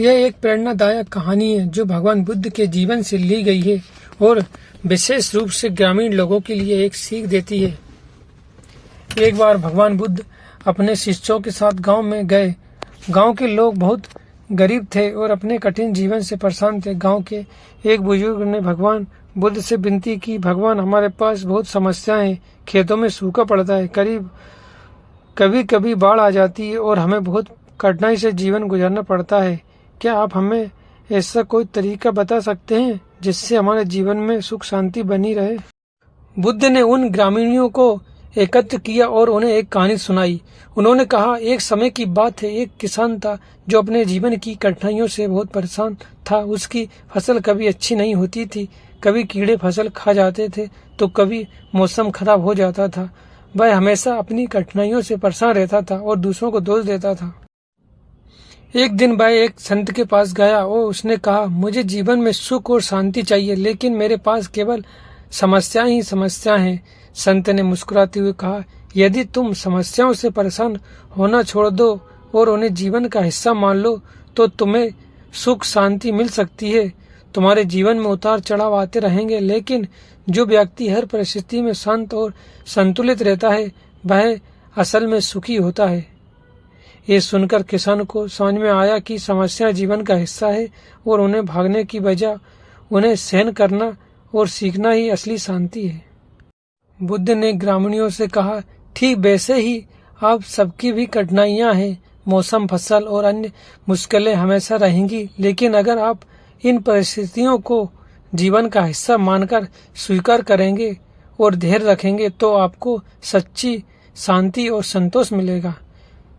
यह एक प्रेरणादायक कहानी है जो भगवान बुद्ध के जीवन से ली गई है और विशेष रूप से ग्रामीण लोगों के लिए एक सीख देती है। एक बार भगवान बुद्ध अपने शिष्यों के साथ गांव में गए। गांव के लोग बहुत गरीब थे और अपने कठिन जीवन से परेशान थे। गांव के एक बुजुर्ग ने भगवान बुद्ध से विनती की, भगवान हमारे पास बहुत समस्याएं हैं, खेतों में सूखा पड़ता है, कभी कभी बाढ़ आ जाती है और हमें बहुत कठिनाई से जीवन गुजारना पड़ता है। क्या आप हमें ऐसा कोई तरीका बता सकते हैं जिससे हमारे जीवन में सुख शांति बनी रहे? बुद्ध ने उन ग्रामीणों को एकत्र किया और उन्हें एक कहानी सुनाई। उन्होंने कहा, एक समय की बात है, एक किसान था जो अपने जीवन की कठिनाइयों से बहुत परेशान था। उसकी फसल कभी अच्छी नहीं होती थी, कभी कीड़े फसल खा जाते थे तो कभी मौसम खराब हो जाता था। वह हमेशा अपनी कठिनाइयों से परेशान रहता था और दूसरों को दोष देता था। एक दिन वह एक संत के पास गया और उसने कहा, मुझे जीवन में सुख और शांति चाहिए, लेकिन मेरे पास केवल समस्याएं ही समस्या हैं। संत ने मुस्कुराते हुए कहा, यदि तुम समस्याओं से परेशान होना छोड़ दो और उन्हें जीवन का हिस्सा मान लो तो तुम्हें सुख शांति मिल सकती है। तुम्हारे जीवन में उतार चढ़ाव आते रहेंगे, लेकिन जो व्यक्ति हर परिस्थिति में शांत और संतुलित रहता है वह असल में सुखी होता है। ये सुनकर किसान को समझ में आया कि समस्या जीवन का हिस्सा है और उन्हें भागने की बजाय उन्हें सहन करना और सीखना ही असली शांति है। बुद्ध ने ग्रामीणों से कहा, ठीक वैसे ही आप सबकी भी कठिनाइयां हैं, मौसम, फसल और अन्य मुश्किलें हमेशा रहेंगी, लेकिन अगर आप इन परिस्थितियों को जीवन का हिस्सा मानकर स्वीकार करेंगे और धैर्य रखेंगे तो आपको सच्ची शांति और संतोष मिलेगा।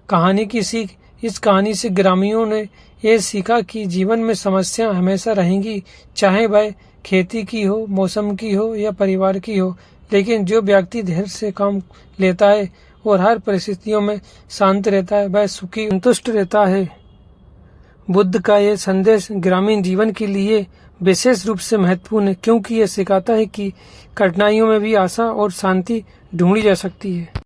कहानी की सीख, इस कहानी से ग्रामीणों ने यह सीखा कि जीवन में समस्याएं हमेशा रहेंगी, चाहे वह खेती की हो, मौसम की हो या परिवार की हो, लेकिन जो व्यक्ति धैर्य से काम लेता है और हर परिस्थितियों में शांत रहता है वह सुखी संतुष्ट रहता है। बुद्ध का यह संदेश ग्रामीण जीवन के लिए विशेष रूप से महत्वपूर्ण है, क्योंकि यह सिखाता है कि कठिनाइयों में भी आशा और शांति ढूंढी जा सकती है।